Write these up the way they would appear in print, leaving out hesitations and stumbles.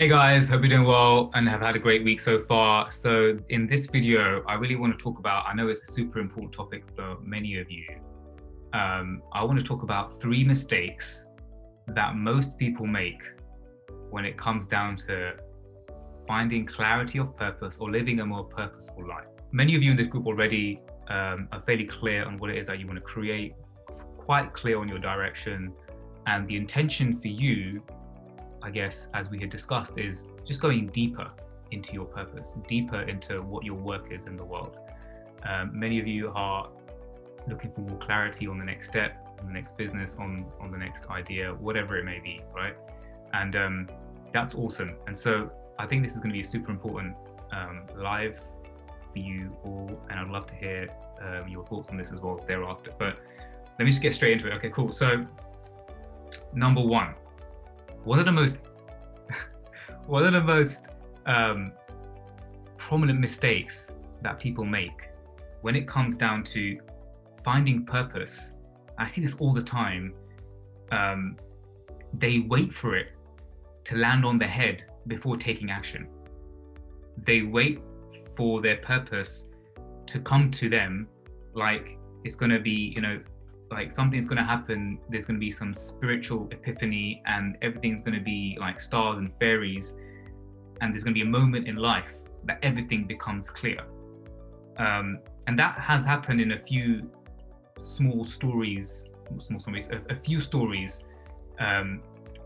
Hey guys, hope you're doing well and have had a great week so far. So in this video, I really want to talk about, I know it's a super important topic for many of you. I want to talk about 3 mistakes that most people make when it comes down to finding clarity of purpose or living a more purposeful life. Many of you in this group already are fairly clear on what it is that you want to create, quite clear on your direction, and the intention for you, I guess, as we had discussed, is just going deeper into your purpose, deeper into what your work is in the world. Many of you are looking for more clarity on the next step, on the next business, on the next idea, whatever it may be, right? And that's awesome. And so I think this is going to be a super important live for you all, and I'd love to hear your thoughts on this as well thereafter. But let me just get straight into it. Okay, cool. So number 1. One of the most prominent mistakes that people make when it comes down to finding purpose, I see this all the time. They wait for it to land on their head before taking action. They wait for their purpose to come to them like it's going to be, like something's going to happen, there's going to be some spiritual epiphany and everything's going to be like stars and fairies, and there's going to be a moment in life that everything becomes clear. And that has happened in a few stories I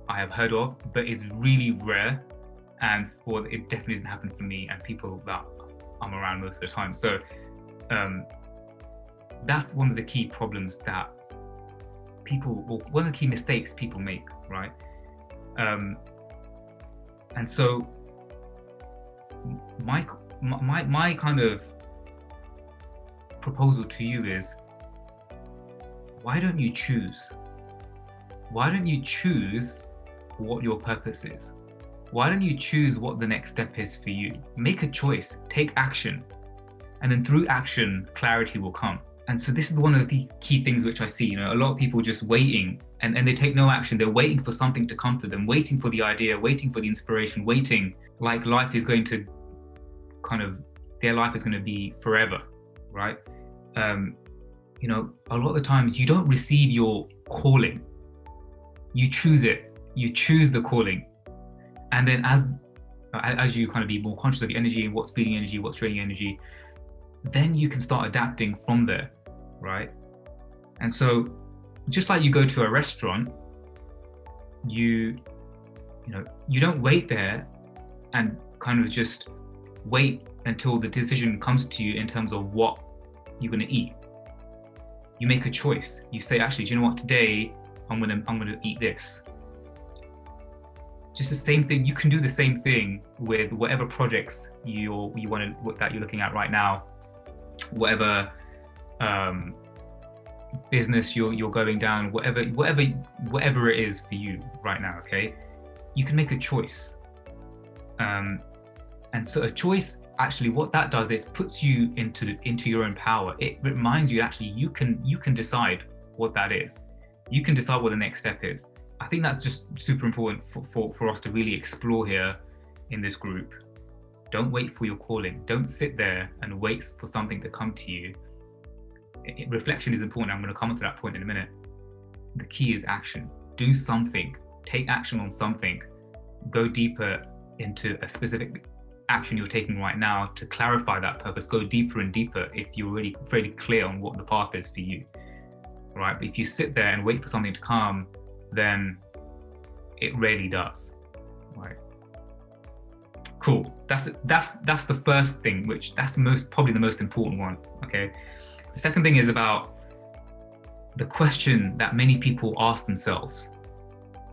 have heard of, but it's really rare, and well, it definitely didn't happen for me and people that I'm around most of the time. So that's one of the key problems that one of the key mistakes people make, right? And so my kind of proposal to you is, why don't you choose? Why don't you choose what your purpose is? Why don't you choose what the next step is for you? Make a choice, take action, and then through action, clarity will come. And so this is one of the key things which I see, a lot of people just waiting and they take no action. They're waiting for something to come to them, waiting for the idea, waiting for the inspiration, waiting like life is going to their life is going to be forever, right? A lot of the times you don't receive your calling. You choose it. You choose the calling. And then as you kind of be more conscious of the energy and what's feeding energy, what's draining energy, then you can start adapting from there, right? And so just like you go to a restaurant, you don't wait there and kind of just wait until the decision comes to you in terms of what you're going to eat. You make a choice. You say, actually, do you know what, today I'm gonna eat this. Just the same thing. You can do the same thing with whatever projects that you're looking at right now, whatever business you're going down, whatever it is for you right now. Okay, you can make a choice, and so a choice, actually what that does is puts you into your own power. It reminds you, actually, you can decide what that is. You can decide what the next step is. I think that's just super important for us to really explore here in this group. Don't wait for your calling. Don't sit there and wait for something to come to you. Reflection is important. I'm going to come on to that point in a minute. The key is action. Do something. Take action on something. Go deeper into a specific action you're taking right now to clarify that purpose. Go deeper and deeper if you're already fairly clear on what the path is for you. Right? But if you sit there and wait for something to come, then it rarely does. Right? Cool. That's the first thing, that's probably the most important one. Okay. The second thing is about the question that many people ask themselves.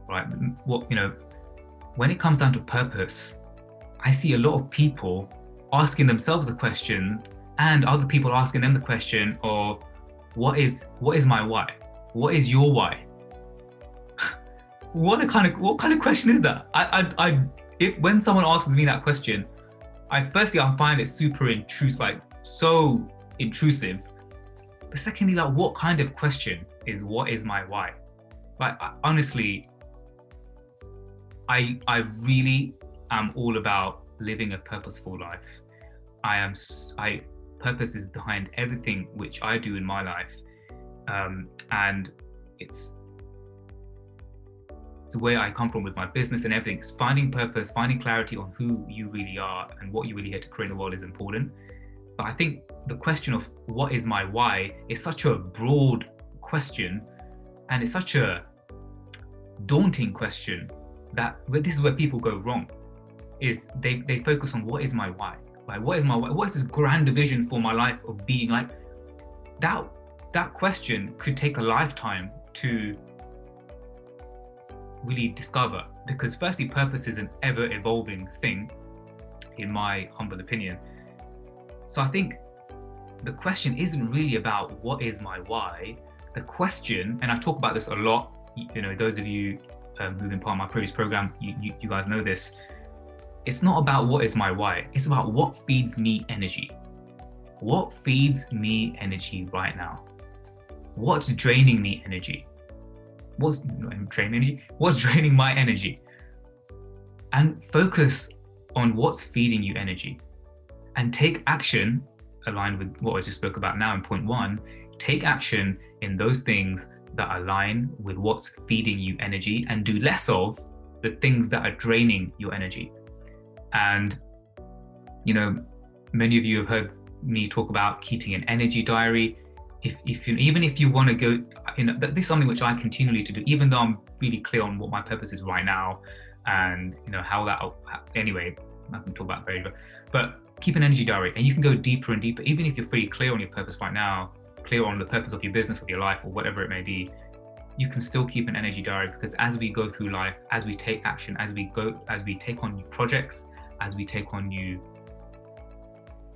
Right? When it comes down to purpose, I see a lot of people asking themselves a question and other people asking them the question of, what is my why? What is your why? What kind of question is that? When someone asks me that question, I find it super intrusive, like so intrusive. But secondly, like, what kind of question is, what is my why? Like, honestly, I really am all about living a purposeful life. Purpose is behind everything which I do in my life, and it's where I come from with my business and everything. Finding purpose, finding clarity on who you really are and what you're really here to create in the world is important. But I think the question of what is my why is such a broad question, and it's such a daunting question that this is where people go wrong. Is they focus on what is my why? Like, what is my why? What is this grand vision for my life of being? Like, that question could take a lifetime to really discover, because firstly, purpose is an ever evolving thing, in my humble opinion. So I think the question isn't really about what is my why. The question, and I talk about this a lot, those of you who've been part of my previous program, you guys know this. It's not about what is my why. It's about what feeds me energy. What feeds me energy right now? What's draining me energy? What's draining my energy? And focus on what's feeding you energy, and take action aligned with what I just spoke about now in point 1. Take action in those things that align with what's feeding you energy, and do less of the things that are draining your energy. And many of you have heard me talk about keeping an energy diary. Even if you want to go, this is something which I continually to do, even though I'm really clear on what my purpose is right now, and how that. Anyway, I can talk about very, but keep an energy diary, and you can go deeper and deeper. Even if you're pretty clear on your purpose right now, clear on the purpose of your business, of your life, or whatever it may be, you can still keep an energy diary, because as we go through life, as we take action, as we take on new projects, as we take on new,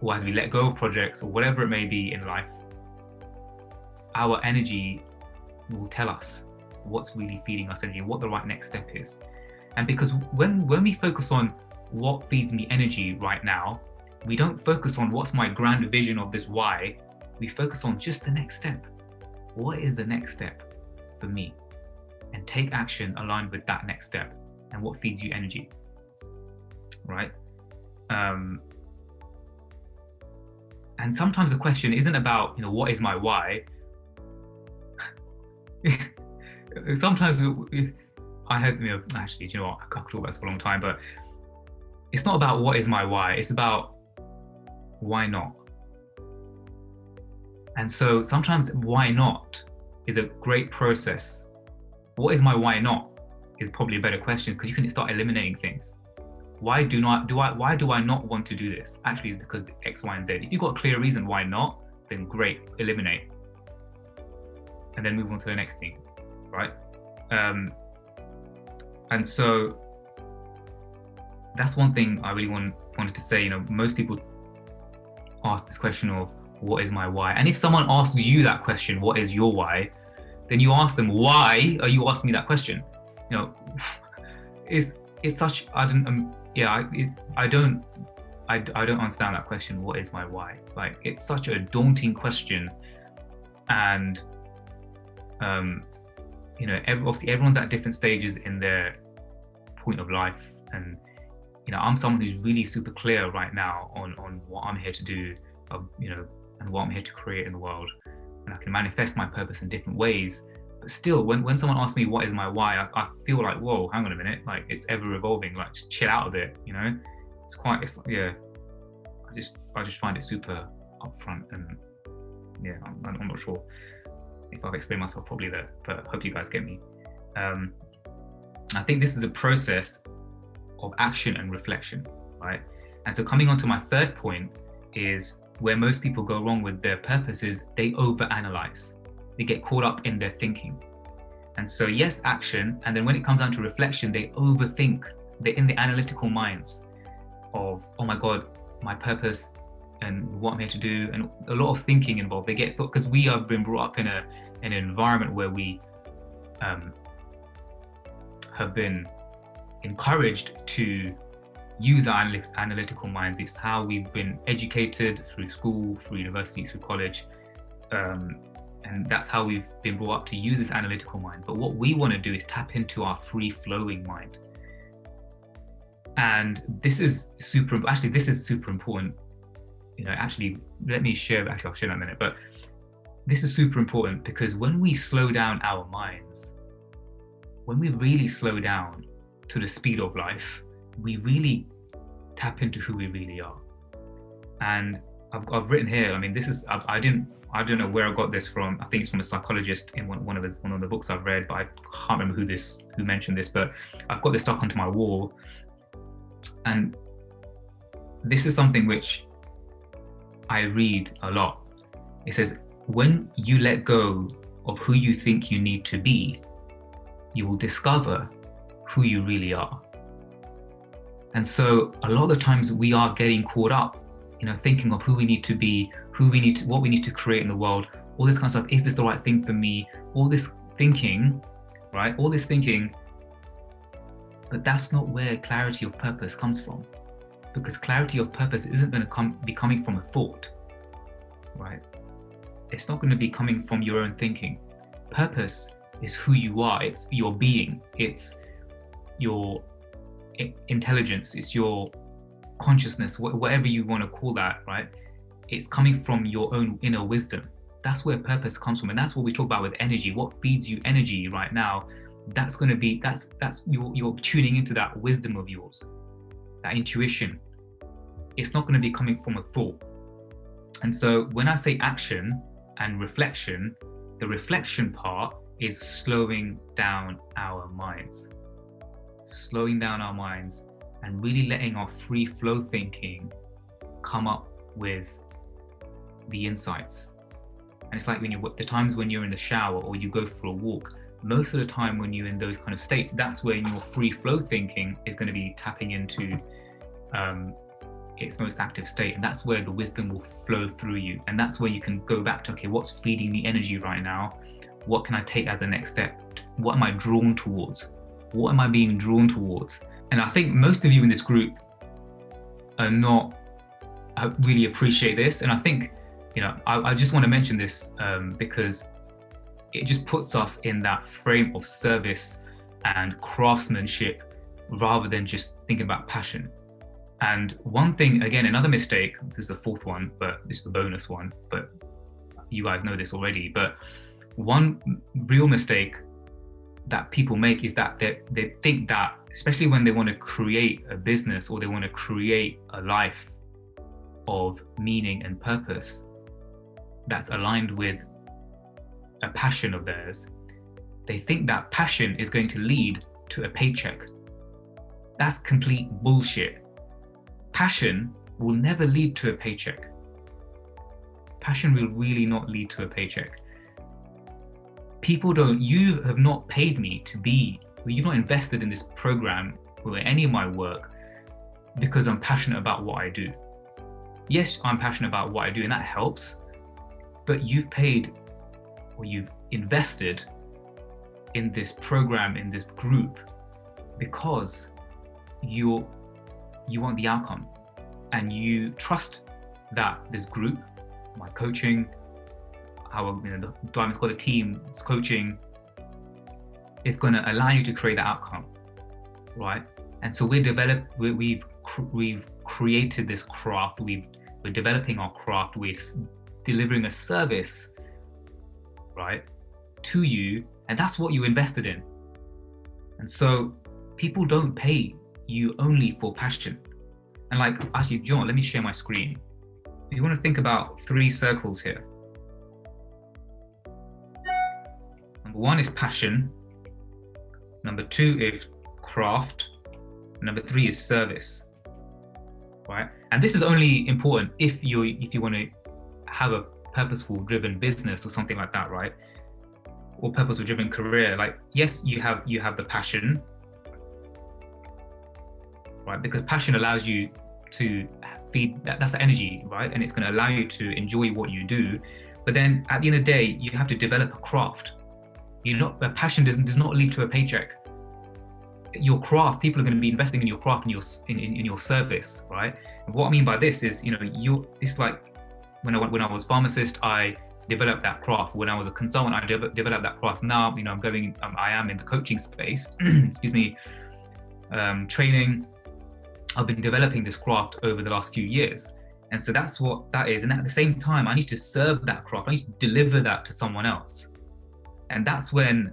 or as we let go of projects, or whatever it may be in life, our energy will tell us what's really feeding us energy, what the right next step is. And because when we focus on what feeds me energy right now, we don't focus on what's my grand vision of this why. We focus on just the next step. What is the next step for me? And take action aligned with that next step and what feeds you energy, right? And sometimes the question isn't about, what is my why? Sometimes I had, actually, I could talk about this for a long time, but it's not about what is my why. It's about why not. And so sometimes why not is a great process. What is my why not is probably a better question, because you can start eliminating things. Why do I not want to do this? Actually, it's because X, Y, and Z. If you've got a clear reason why not, then great, eliminate. And then move on to the next thing, right? And so that's one thing I really wanted to say. Most people ask this question of what is my why? And if someone asks you that question, what is your why? Then you ask them, why are you asking me that question? It's such, I don't understand that question. What is my why? Like, it's such a daunting question, and obviously everyone's at different stages in their point of life, and I'm someone who's really super clear right now on what I'm here to do, and what I'm here to create in the world, and I can manifest my purpose in different ways. But still, when someone asks me what is my why, I feel like, whoa, hang on a minute, like, it's ever evolving, like, just chill out a bit, I just find it super upfront, and I'm not sure if I've explained myself properly there, but I hope you guys get me. I think this is a process of action and reflection, right? And so coming on to my third point is where most people go wrong with their purpose is they overanalyze. They get caught up in their thinking. And so yes, action, and then when it comes down to reflection, they overthink. They're in the analytical minds of, oh my God, my purpose and what I'm here to do, and a lot of thinking involved. They get, because we have been brought up in an environment where we have been encouraged to use our analytical minds. It's how we've been educated through school, through university, through college, and that's how we've been brought up to use this analytical mind. But what we want to do is tap into our free-flowing mind. And this is super important. Actually, let me share, actually I'll share that in a minute, but this is super important because when we slow down our minds, when we really slow down to the speed of life, we really tap into who we really are. And I've written here, I mean, this is, I don't know where I got this from. I think it's from a psychologist in one of the books I've read, but I can't remember who mentioned this, but I've got this stuck onto my wall. And this is something which I read a lot. It says, when you let go of who you think you need to be, you will discover who you really are. And so a lot of the times we are getting caught up, thinking of who we need to be, what we need to create in the world, all this kind of stuff. Is this the right thing for me? All this thinking, right? All this thinking, but that's not where clarity of purpose comes from, because clarity of purpose isn't going to be coming from a thought, right? It's not going to be coming from your own thinking. Purpose is who you are. It's your being. It's your intelligence. It's your consciousness, whatever you want to call that, right? It's coming from your own inner wisdom. That's where purpose comes from. And that's what we talk about with energy. What feeds you energy right now, that's going to be, that's you're tuning into that wisdom of yours, that intuition. It's not going to be coming from a thought. And so when I say action and reflection, the reflection part is slowing down our minds. Slowing down our minds and really letting our free flow thinking come up with the insights. And it's like the times when you're in the shower or you go for a walk, most of the time when you're in those kind of states, that's where your free flow thinking is going to be tapping into its most active state. And that's where the wisdom will flow through you. And that's where you can go back to, okay, what's feeding me energy right now? What can I take as the next step? What am I drawn towards? What am I being drawn towards? And I think most of you in this group are not really appreciate this. And I think, I just want to mention this because it just puts us in that frame of service and craftsmanship rather than just thinking about passion. And one thing, again, another mistake, this is the fourth one, but this is the bonus one, but you guys know this already, but one real mistake that people make is that they think that, especially when they want to create a business or they want to create a life of meaning and purpose that's aligned with a passion of theirs, they think that passion is going to lead to a paycheck. That's complete bullshit. Passion will never lead to a paycheck. Passion will really not lead to a paycheck. You have not paid me to be, you've not invested in this program or any of my work because I'm passionate about what I do. Yes, I'm passionate about what I do and that helps, but you've paid or you've invested in this program, in this group, because you want the outcome and you trust that this group, my coaching, the Diamond Scholar team's coaching is going to allow you to create that outcome, right? And so we've created this craft. We're developing our craft. We're delivering a service, right, to you, and that's what you invested in. And so people don't pay you only for passion. And actually, John, let me share my screen. You want to think about 3 circles here. Number 1 is passion. Number 2 is craft. Number 3 is service, right? And this is only important if you want to have a purposeful driven business or something like that, right? Or purposeful driven career. Yes, you have the passion, right? Because passion allows you to feed that's the energy, right? And it's going to allow you to enjoy what you do. But then at the end of the day, you have to develop a craft. A passion does not lead to a paycheck. Your craft, people are going to be investing in your craft and in your service, right? And what I mean by this is, it's like when I was pharmacist, I developed that craft. When I was a consultant, I developed that craft. Now, I am in the coaching space, excuse me, training, I've been developing this craft over the last few years. And so that's what that is. And at the same time, I need to serve that craft. I need to deliver that to someone else. And that's when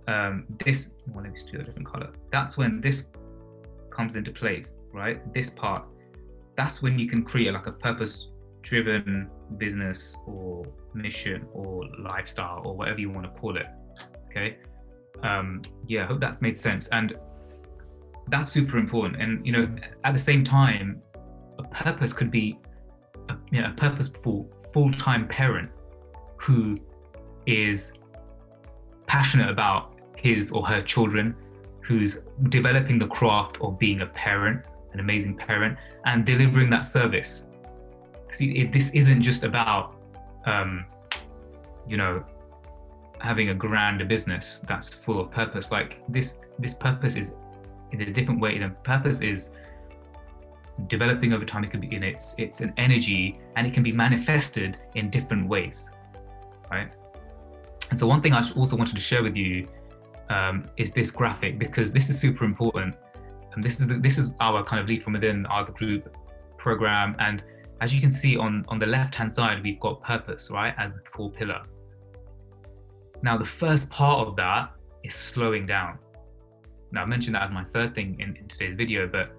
let me just do a different color. That's when this comes into place, right? This part, that's when you can create like a purpose-driven business or mission or lifestyle or whatever you want to call it. Okay. I hope that's made sense. And that's super important. And, you know, at the same time, a purpose could be a purposeful full-time parent who is passionate about his or her children, who's developing the craft of being a parent, an amazing parent, and delivering that service. See, this isn't just about, having a grand business that's full of purpose. Like this purpose is in a different way. The purpose is developing over time. It could be it's an energy, and it can be manifested in different ways, right? And so one thing I also wanted to share with you is this graphic, because this is super important. And this is our kind of lead from within our group program. And as you can see on the left-hand side, we've got purpose, right, as the core pillar. Now, the first part of that is slowing down. Now, I mentioned that as my third thing in today's video, but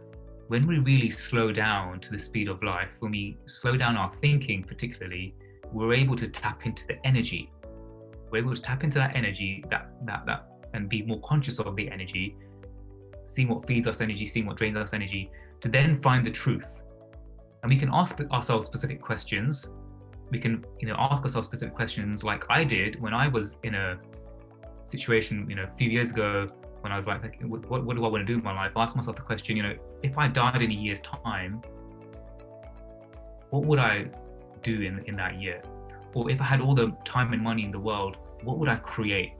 when we really slow down to the speed of life, when we slow down our thinking particularly, we're able to tap into the energy. We're able to tap into that energy that and be more conscious of the energy, seeing what feeds us energy, seeing what drains us energy, to then find the truth. And we can ask ourselves specific questions. We can, ask ourselves specific questions like I did when I was in a situation, a few years ago, when I was like, what do I want to do in my life? I asked myself the question, if I died in a year's time, what would I do in that year? Or if I had all the time and money in the world, what would I create?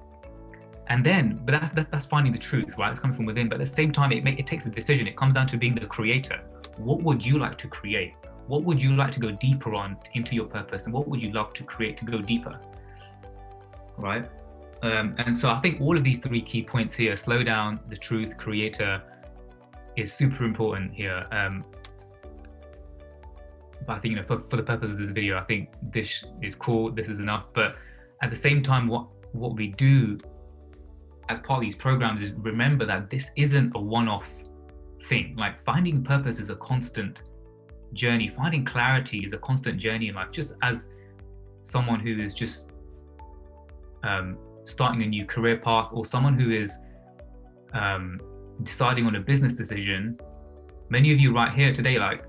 And then, but that's finding the truth, right? It's coming from within. But at the same time, it takes a decision. It comes down to being the creator. What would you like to create? What would you like to go deeper on into your purpose? And what would you love to create to go deeper, right? And so I think all of these three key points here, slow down, the truth, creator, is super important here. But I think, for the purpose of this video, I think this is cool, this is enough. But at the same time, what we do as part of these programs is remember that this isn't a one-off thing. Like, finding purpose is a constant journey. Finding clarity is a constant journey in life. Just as someone who is just starting a new career path, or someone who is deciding on a business decision, many of you right here today, like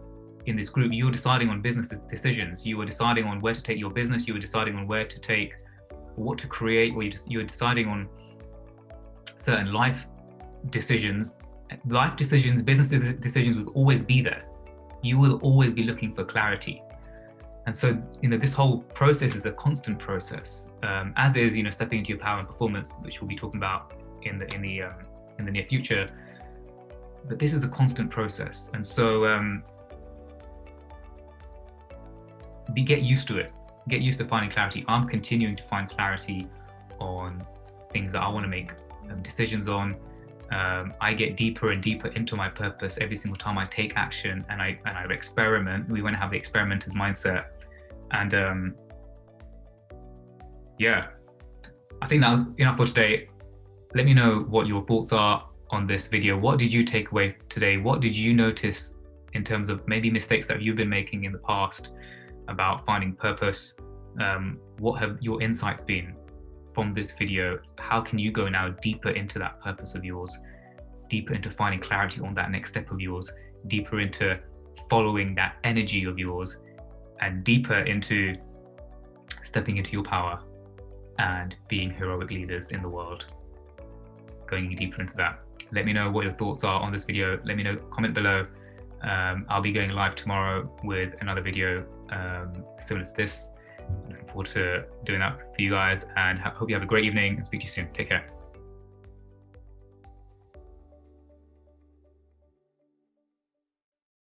in this group, you're deciding on business decisions. You were deciding on where to take your business. You were deciding on where to take, what to create, or you were deciding on certain life decisions. Life decisions, business decisions will always be there. You will always be looking for clarity. And so, this whole process is a constant process, as is, stepping into your power and performance, which we'll be talking about in the near future. But this is a constant process. And so, get used to it. Get used to finding clarity. I'm continuing to find clarity on things that I want to make decisions on. I get deeper and deeper into my purpose every single time I take action and I experiment. We want to have the experimenter's mindset. And I think that was enough for today. Let me know what your thoughts are on this video. What did you take away today? What did you notice in terms of maybe mistakes that you've been making in the past about finding purpose? What have your insights been from this video? How can you go now deeper into that purpose of yours, deeper into finding clarity on that next step of yours, deeper into following that energy of yours, and deeper into stepping into your power and being heroic leaders in the world? Going deeper into that. Let me know what your thoughts are on this video. Let me know, comment below. I'll be going live tomorrow with another video similar to this. Looking forward to doing that for you guys, and hope you have a great evening, and speak to you soon. Take care.